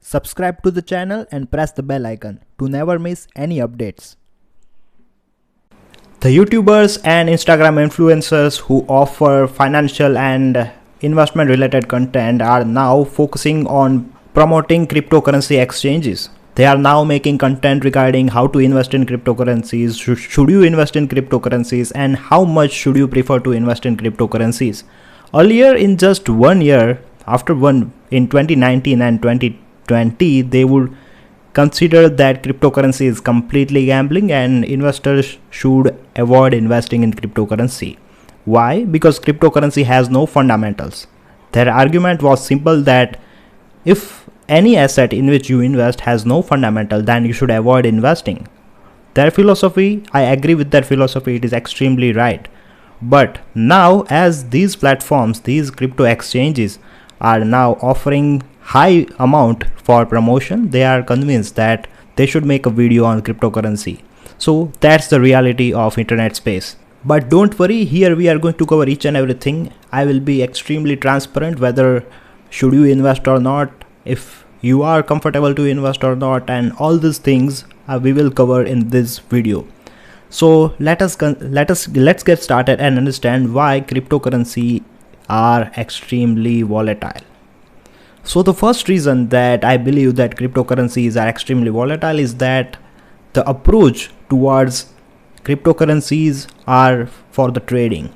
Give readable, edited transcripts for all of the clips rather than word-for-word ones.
Subscribe to the channel and press the bell icon to never miss any updates. The YouTubers and Instagram influencers who offer financial and investment related content are now focusing on promoting cryptocurrency exchanges. They are now making content regarding how to invest in cryptocurrencies, should you invest in cryptocurrencies, and how much should you prefer to invest in cryptocurrencies. Earlier, in just 1 year, in 2019 and 2020, they would consider that cryptocurrency is completely gambling and investors should avoid investing in cryptocurrency. Why? Because cryptocurrency has no fundamentals. Their argument was simple that if any asset in which you invest has no fundamental, then you should avoid investing. Their philosophy, I agree with their philosophy, it is extremely right. But now, as these platforms, these crypto exchanges are now offering high amount for promotion, they are convinced that they should make a video on cryptocurrency. So that's the reality of internet space. But don't worry, here we are going to cover each and everything. I will be extremely transparent whether should you invest or not, if you are comfortable to invest or not, and all these things we will cover in this video. So let's get started and understand why cryptocurrency are extremely volatile. So the first reason that I believe that cryptocurrencies are extremely volatile is that the approach towards cryptocurrencies are for the trading.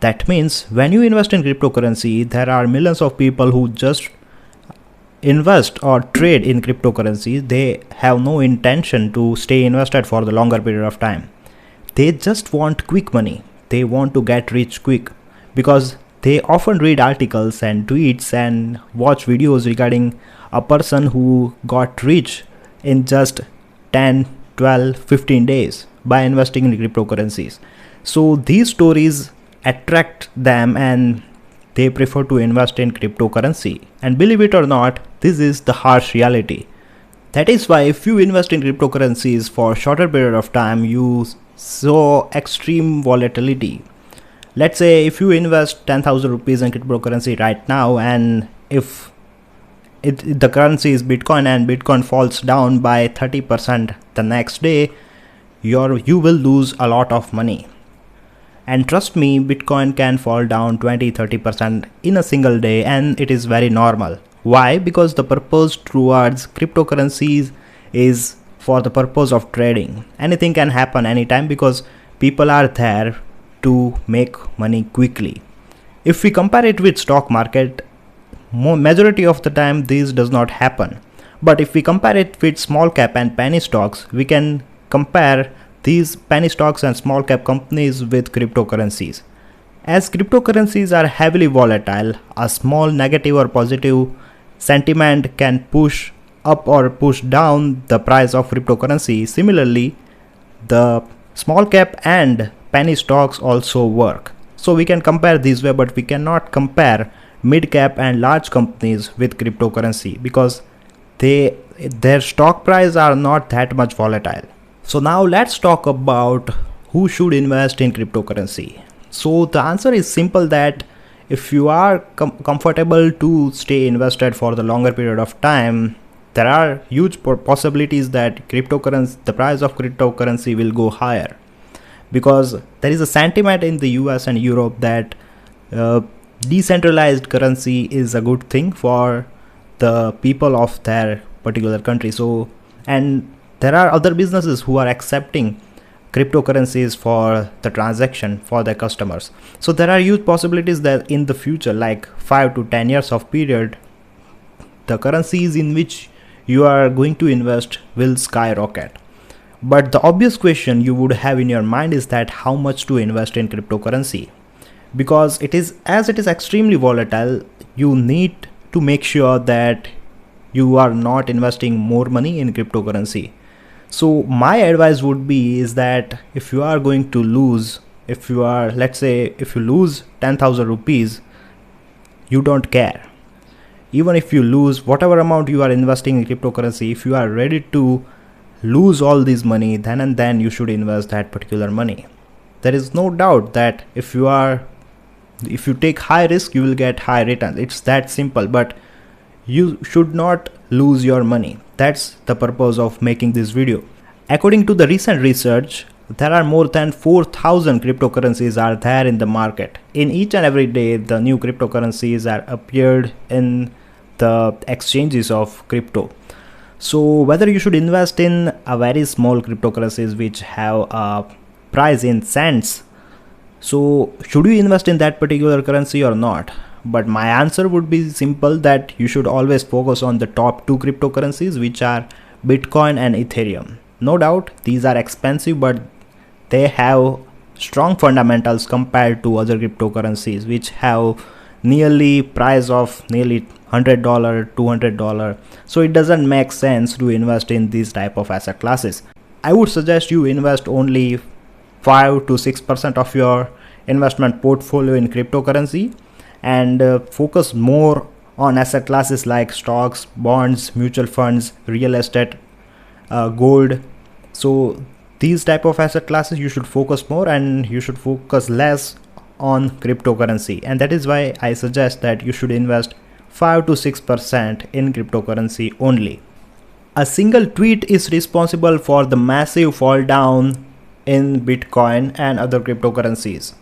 That means when you invest in cryptocurrency, there are millions of people who just invest or trade in cryptocurrency. They have no intention to stay invested for the longer period of time. They just want quick money. They want to get rich quick because they often read articles and tweets and watch videos regarding a person who got rich in just 10, 12, 15 days by investing in cryptocurrencies. So these stories attract them and they prefer to invest in cryptocurrency. And believe it or not, this is the harsh reality. That is why if you invest in cryptocurrencies for a shorter period of time, you saw extreme volatility. Let's say if you invest 10,000 rupees in cryptocurrency right now, and if the currency is Bitcoin and Bitcoin falls down by 30% the next day, you will lose a lot of money. And trust me, Bitcoin can fall down 20-30% in a single day, and it is very normal. Why? Because the purpose towards cryptocurrencies is for the purpose of trading. Anything can happen anytime because people are there to make money quickly. If we compare it with stock market, majority of the time this does not happen. But if we compare it with small cap and penny stocks, we can compare these penny stocks and small cap companies with cryptocurrencies. As cryptocurrencies are heavily volatile, a small negative or positive sentiment can push up or push down the price of cryptocurrency. Similarly, the small cap and penny stocks also work. So we can compare this way, but we cannot compare mid cap and large companies with cryptocurrency because their stock price are not that much volatile. So now let's talk about who should invest in cryptocurrency. So the answer is simple, that if you are comfortable to stay invested for the longer period of time, there are huge possibilities that the price of cryptocurrency will go higher. Because there is a sentiment in the US and Europe that decentralized currency is a good thing for the people of their particular country. So, and there are other businesses who are accepting cryptocurrencies for the transaction for their customers. So there are huge possibilities that in the future, like 5 to 10 years of period, the currencies in which you are going to invest will skyrocket. But the obvious question you would have in your mind is that how much to invest in cryptocurrency? Because it is extremely volatile, you need to make sure that you are not investing more money in cryptocurrency. So my advice would be is that if you are going to lose, if you lose 10,000 rupees, you don't care. Even if you lose whatever amount you are investing in cryptocurrency, if you are ready to lose all this money, then and then you should invest that particular money. There is no doubt that if you take high risk, you will get high return. It's that simple. But you should not lose your money. That's the purpose of making this video. According to the recent research, there are more than 4,000 cryptocurrencies are there in the market. In each and every day, the new cryptocurrencies are appeared in the exchanges of crypto. So whether you should invest in a very small cryptocurrencies which have a price in cents, so should you invest in that particular currency or not? But my answer would be simple, that you should always focus on the top two cryptocurrencies, which are Bitcoin and Ethereum. No doubt these are expensive, but they have strong fundamentals compared to other cryptocurrencies which have nearly price of nearly $100, $200. So it doesn't make sense to invest in these type of asset classes. I would suggest you invest only 5 to 6% of your investment portfolio in cryptocurrency, and focus more on asset classes like stocks, bonds, mutual funds, real estate, gold. So these type of asset classes you should focus more, and you should focus less on cryptocurrency. And that is why I suggest that you should invest 5 to 6% in cryptocurrency only. A single tweet is responsible for the massive fall down in Bitcoin and other cryptocurrencies.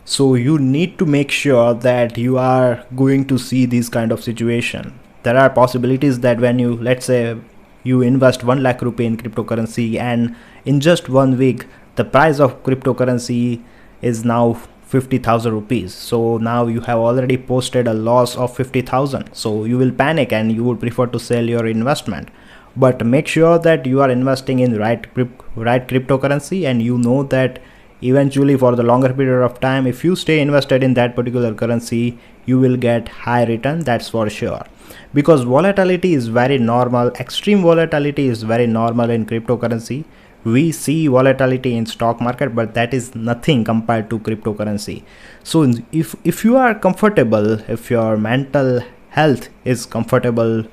So you need to make sure that you are going to see this kind of situation. There are possibilities that when you, let's say you invest 1 lakh rupee in cryptocurrency, and in just 1 week the price of cryptocurrency is now 50,000 rupees. So now you have already posted a loss of 50,000. So you will panic and you would prefer to sell your investment. But make sure that you are investing in right cryptocurrency, and you know that eventually for the longer period of time, if you stay invested in that particular currency, you will get high return, that's for sure. Because volatility is very normal, extreme volatility is very normal in cryptocurrency. We see volatility in stock market, but that is nothing compared to cryptocurrency. So if you are comfortable, if your mental health is comfortable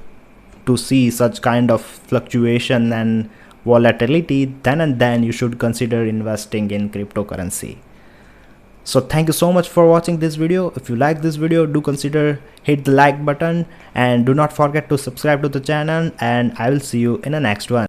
to see such kind of fluctuation and volatility, then you should consider investing in cryptocurrency. So thank you so much for watching this video. If you like this video, do consider hit the like button, and do not forget to subscribe to the channel, and I will see you in the next one.